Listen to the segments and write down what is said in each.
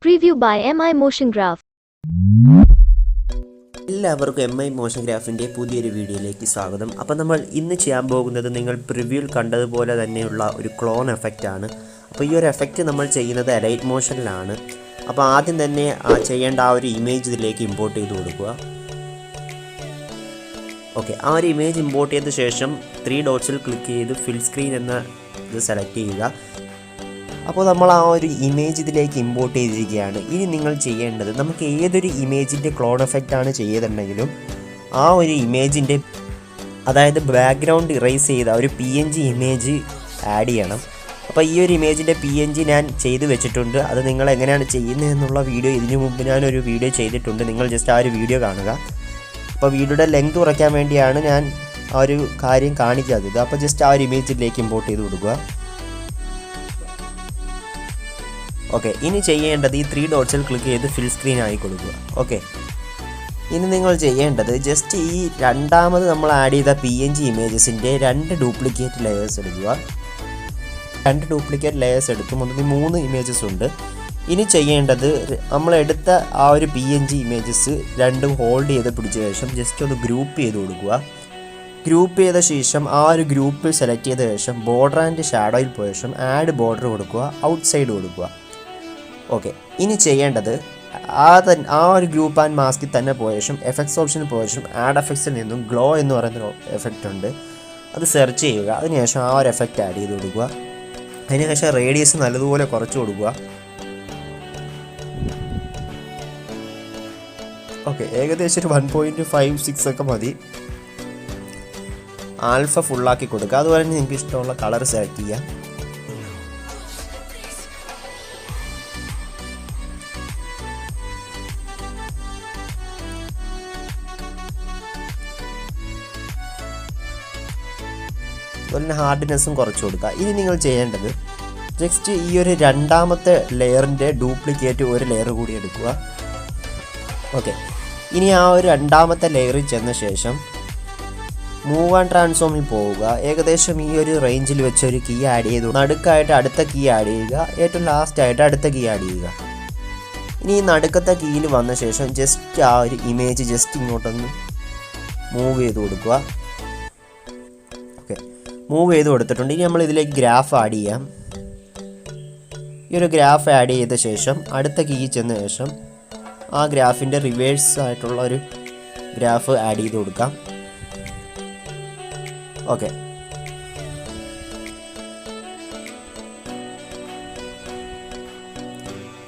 Preview by MI Motion Graph. എല്ലാവർക്കും M I motion ഗ്രാഫിൻ്റെ പുതിയൊരു വീഡിയോയിലേക്ക് സ്വാഗതം. അപ്പോൾ നമ്മൾ ഇന്ന് ചെയ്യാൻ പോകുന്നത് നിങ്ങൾ പ്രിവ്യൂവിൽ കണ്ടതുപോലെ തന്നെയുള്ള ഒരു ക്ലോൺ എഫക്റ്റാണ്. അപ്പോൾ ഈ ഒരു എഫക്റ്റ് നമ്മൾ ചെയ്യുന്നത് അലൈറ്റ് മോഷനിലാണ്. അപ്പോൾ ആദ്യം തന്നെ ചെയ്യേണ്ട ആ ഒരു ഇമേജ് ഇതിലേക്ക് ഇമ്പോർട്ട് ചെയ്ത് കൊടുക്കുക. ഓക്കെ, ആ ഒരു ഇമേജ് ഇമ്പോർട്ട് ചെയ്ത ശേഷം 3 ഡോട്ട്സിൽ ക്ലിക്ക് ചെയ്ത് ഫിൽ സ്ക്രീൻ എന്ന ഇത് സെലക്ട് ചെയ്യുക. അപ്പോൾ നമ്മൾ ആ ഒരു ഇമേജ് ഇതിലേക്ക് ഇമ്പോർട്ട് ചെയ്തിരിക്കുകയാണ്. ഇനി നിങ്ങൾ ചെയ്യേണ്ടത്, നമുക്ക് ഏതൊരു ഇമേജിൻ്റെ ക്ലോൺ എഫക്റ്റാണ് ചെയ്യുന്നുണ്ടെങ്കിലും ആ ഒരു ഇമേജിൻ്റെ, അതായത് ബാക്ക്ഗ്രൗണ്ട് ഇറേസ് ചെയ്ത ഒരു PNG ഇമേജ് ആഡ് ചെയ്യണം. അപ്പോൾ ഈ ഒരു ഇമേജിൻ്റെ PNG ഞാൻ ചെയ്ത് വെച്ചിട്ടുണ്ട്. അത് നിങ്ങൾ എങ്ങനെയാണ് ചെയ്യുന്നതെന്നുള്ള വീഡിയോ ഇതിനു മുമ്പ് ഞാനൊരു വീഡിയോ ചെയ്തിട്ടുണ്ട്. നിങ്ങൾ ജസ്റ്റ് ആ ഒരു വീഡിയോ കാണുക. അപ്പോൾ വീഡിയോയുടെ ലെങ്ത് കുറയ്ക്കാൻ വേണ്ടിയാണ് ഞാൻ ആ ഒരു കാര്യം കാണിക്കാത്തത്. അപ്പോൾ ജസ്റ്റ് ആ ഒരു ഇമേജിലേക്ക് ഇമ്പോർട്ട് ചെയ്ത് കൊടുക്കുക. ഓക്കെ, ഇനി ചെയ്യേണ്ടത് ഈ 3 ഡോട്ട്സിൽ ക്ലിക്ക് ചെയ്ത് ഫിൽ സ്ക്രീൻ ആയി കൊടുക്കുക. ഓക്കെ, ഇനി നിങ്ങൾ ചെയ്യേണ്ടത് ജസ്റ്റ് ഈ രണ്ടാമത് നമ്മൾ ആഡ് ചെയ്ത PNG ഇമേജസിൻ്റെ 2 ഡ്യൂപ്ലിക്കേറ്റ് ലെയേഴ്സ് എടുക്കുക. 2 ഡ്യൂപ്ലിക്കേറ്റ് ലെയേഴ്സ് എടുത്തു. മൊത്തത്തിൽ 3 ഇമേജസ് ഉണ്ട്. ഇനി ചെയ്യേണ്ടത്, നമ്മളെടുത്ത ആ ഒരു PNG ഇമേജസ് രണ്ടും ഹോൾഡ് ചെയ്ത് പിടിച്ച ശേഷം ജസ്റ്റ് ഒന്ന് ഗ്രൂപ്പ് ചെയ്ത് കൊടുക്കുക. ഗ്രൂപ്പ് ചെയ്ത ശേഷം ആ ഒരു ഗ്രൂപ്പ് സെലക്ട് ചെയ്ത ശേഷം ബോർഡർ ആൻഡ് ഷാഡോയിൽ പോയ ശേഷം ആഡ് ബോർഡർ കൊടുക്കുക, ഔട്ട് സൈഡ് കൊടുക്കുക. ഓക്കെ, ഇനി ചെയ്യേണ്ടത് ആ ഒരു ഗ്രൂപ്പ് ആൻഡ് മാസ്കിൽ തന്നെ പോയ ശേഷം എഫക്ട്സ് ഓപ്ഷനിൽ പോയ ശേഷം ആഡ് എഫക്ട്സിൽ നിന്നും ഗ്ലോ എന്ന് പറയുന്നൊരു എഫക്റ്റ് ഉണ്ട്, അത് സെർച്ച് ചെയ്യുക. അതിനുശേഷം ആ ഒരു എഫക്റ്റ് ആഡ് ചെയ്ത് കൊടുക്കുക. അതിനുശേഷം റേഡിയസ് നല്ലതുപോലെ കുറച്ച് കൊടുക്കുക. ഓക്കെ, ഏകദേശം ഒരു 1.56 ഒക്കെ മതി. ആൽഫ ഫുള്ളാക്കി കൊടുക്കുക. അതുപോലെ തന്നെ നിങ്ങൾക്ക് ഇഷ്ടമുള്ള കളർ സെലക്ട് ചെയ്യാം. അതുപോലെ തന്നെ ഹാർഡ്നെസ്സും കുറച്ച് കൊടുക്കുക. ഇനി നിങ്ങൾ ചെയ്യേണ്ടത് ജസ്റ്റ് ഈ ഒരു രണ്ടാമത്തെ ലെയറിൻ്റെ ഡ്യൂപ്ലിക്കേറ്റ് ഒരു ലെയർ കൂടി എടുക്കുക. ഓക്കെ, ഇനി ആ ഒരു രണ്ടാമത്തെ ലെയറിൽ ചെന്ന ശേഷം മൂവ് ആൻഡ് ട്രാൻസ്ഫോമിൽ പോവുക. ഏകദേശം ഈ ഒരു റേഞ്ചിൽ വെച്ച് ഒരു കീ ആഡ് ചെയ്തു. നടുക്കായിട്ട് അടുത്ത കീ ആഡ് ചെയ്യുക. ഏറ്റവും ലാസ്റ്റായിട്ട് അടുത്ത കീ ആഡ് ചെയ്യുക. ഇനി ഈ നടുക്കത്തെ കീയിൽ വന്ന ശേഷം ജസ്റ്റ് ആ ഒരു ഇമേജ് ജസ്റ്റ് ഇങ്ങോട്ടൊന്ന് മൂവ് ചെയ്ത് കൊടുക്കുക. ഓക്കെ, മൂവ് ചെയ്ത് കൊടുത്തിട്ടുണ്ട്. ഇനി നമ്മൾ ഇതിലേക്ക് ഗ്രാഫ് ആഡ് ചെയ്യാം. ഈ ഒരു ഗ്രാഫ് ആഡ് ചെയ്ത ശേഷം അടുത്ത കീ ചെന്ന ശേഷം ആ ഗ്രാഫിൻ്റെ റിവേഴ്സ് ആയിട്ടുള്ള ഒരു ഗ്രാഫ് ആഡ് ചെയ്ത് കൊടുക്കാം. ഓക്കെ,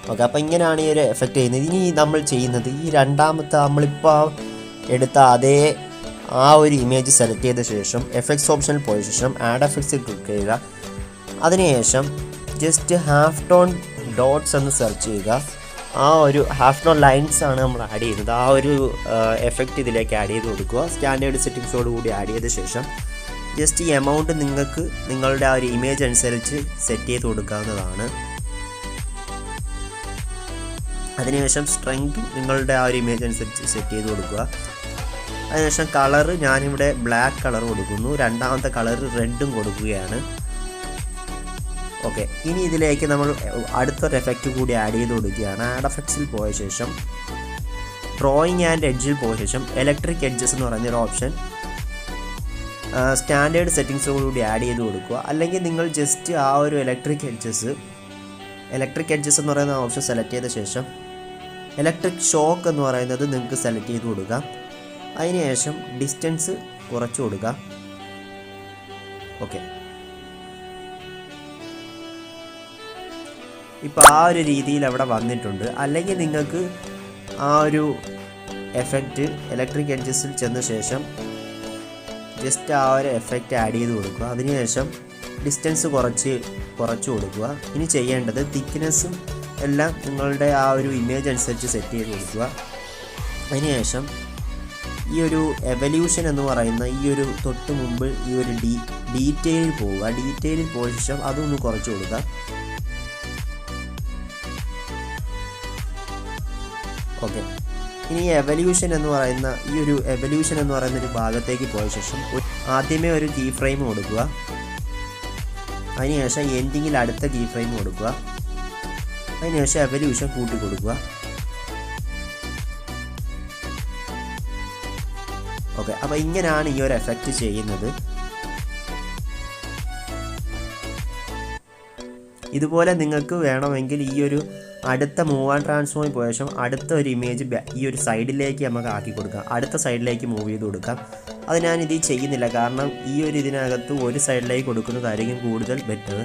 ഓക്കെ, അപ്പോൾ ഇങ്ങനെയാണ് ഈ ഒരു എഫക്റ്റ് ചെയ്യുന്നത്. ഇനി നമ്മൾ ചെയ്യുന്നത് ഈ രണ്ടാമത്തെ നമ്മളിപ്പോൾ എടുത്ത അതേ ആ ഒരു ഇമേജ് സെലക്ട് ചെയ്ത ശേഷം എഫക്ട്സ് ഓപ്ഷനിൽ പോയ ശേഷം ആഡ് എഫക്ട്സിൽ ക്ലിക്ക് ചെയ്യുക. അതിനുശേഷം ജസ്റ്റ് ഹാഫ് ടോൺ ഡോട്ട്സ് എന്ന് സെർച്ച് ചെയ്യുക. ആ ഒരു ഹാഫ് ടോൺ ലൈൻസ് ആണ് നമ്മൾ ആഡ് ചെയ്യുന്നത്. ആ ഒരു എഫക്റ്റ് ഇതിലേക്ക് ആഡ് ചെയ്ത് കൊടുക്കുക. സ്റ്റാൻഡേർഡ് സെറ്റിങ്സോട് കൂടി ആഡ് ചെയ്ത ശേഷം ജസ്റ്റ് ഈ എമൗണ്ട് നിങ്ങൾക്ക് നിങ്ങളുടെ ആ ഒരു ഇമേജ് അനുസരിച്ച് സെറ്റ് ചെയ്ത് കൊടുക്കാവുന്നതാണ്. അതിനുശേഷം സ്ട്രെങ്ത്തും നിങ്ങളുടെ ആ ഒരു ഇമേജ് അനുസരിച്ച് സെറ്റ് ചെയ്ത് കൊടുക്കുക. അതിനുശേഷം കളറ് ഞാനിവിടെ ബ്ലാക്ക് കളർ കൊടുക്കുന്നു. രണ്ടാമത്തെ കളർ റെഡും കൊടുക്കുകയാണ്. ഓക്കെ, ഇനി ഇതിലേക്ക് നമ്മൾ അടുത്തൊരു എഫക്റ്റ് കൂടി ആഡ് ചെയ്ത് കൊടുക്കുകയാണ്. ആഡ് എഫക്ട്സിൽ പോയ ശേഷം ഡ്രോയിങ് ആൻഡ് എഡ്ജിൽ പോയ ശേഷം ഇലക്ട്രിക് എഡ്ജസ് എന്ന് പറഞ്ഞൊരു ഓപ്ഷൻ സ്റ്റാൻഡേർഡ് സെറ്റിങ്സോടുകൂടി ആഡ് ചെയ്ത് കൊടുക്കുക. അല്ലെങ്കിൽ നിങ്ങൾ ജസ്റ്റ് ആ ഒരു ഇലക്ട്രിക് എഡ്ജസ് എന്ന് പറയുന്ന ഓപ്ഷൻ സെലക്ട് ചെയ്ത ശേഷം ഇലക്ട്രിക് ഷോക്ക് എന്ന് പറയുന്നത് നിങ്ങൾക്ക് സെലക്ട് ചെയ്ത് കൊടുക്കാം. അതിനുശേഷം ഡിസ്റ്റൻസ് കുറച്ച് കൊടുക്കുക. ഓക്കെ, ഇപ്പോൾ ആ ഒരു രീതിയിൽ അവിടെ വന്നിട്ടുണ്ട്. അല്ലെങ്കിൽ നിങ്ങൾക്ക് ആ ഒരു എഫക്റ്റ് ഇലക്ട്രിക് എഡ്ജസിൽ ചെന്ന ശേഷം ജസ്റ്റ് ആ ഒരു എഫക്റ്റ് ആഡ് ചെയ്ത് കൊടുക്കുക. അതിനുശേഷം ഡിസ്റ്റൻസ് കുറച്ച് കൊടുക്കുക. ഇനി ചെയ്യേണ്ടത് തിക്നെസ്സും എല്ലാം നിങ്ങളുടെ ആ ഒരു ഇമേജ് അനുസരിച്ച് സെറ്റ് ചെയ്ത് കൊടുക്കുക. അതിനുശേഷം ഈ ഒരു എവല്യൂഷൻ എന്ന് പറയുന്ന ഈ ഒരു തൊട്ട് മുമ്പ് ഈ ഒരു ഡീറ്റെയിലിൽ പോവുക. ഡീറ്റെയിലിൽ പോയ ശേഷം അതൊന്ന് കുറച്ച് കൊടുക്കുക. ഓക്കെ, ഇനി എവല്യൂഷൻ എന്ന് പറയുന്ന ഒരു ഭാഗത്തേക്ക് പോയ ശേഷം ആദ്യമേ ഒരു കീ ഫ്രെയിം കൊടുക്കുക. അതിനുശേഷം എൻഡിങ്ങിൽ അടുത്ത കീ ഫ്രെയിം കൊടുക്കുക. അതിനുശേഷം എവല്യൂഷൻ കൂട്ടി കൊടുക്കുക. ഓക്കെ, അപ്പോൾ ഇങ്ങനെയാണ് ഈ ഒരു എഫക്റ്റ് ചെയ്യുന്നത്. ഇതുപോലെ നിങ്ങൾക്ക് വേണമെങ്കിൽ ഈ ഒരു അടുത്ത മൂവ് ആൻഡ് ട്രാൻസ്ഫോമിൽ പോയ ശേഷം അടുത്ത ഒരു ഇമേജ് ഈ ഒരു സൈഡിലേക്ക് നമുക്ക് ആക്കി കൊടുക്കാം, അടുത്ത സൈഡിലേക്ക് മൂവ് ചെയ്ത് കൊടുക്കാം. അത് ഞാനിത് ചെയ്യുന്നില്ല, കാരണം ഈ ഒരു ഇതിനകത്ത് ഒരു സൈഡിലേക്ക് കൊടുക്കുന്നതായിരിക്കും കൂടുതൽ ബെറ്റർ.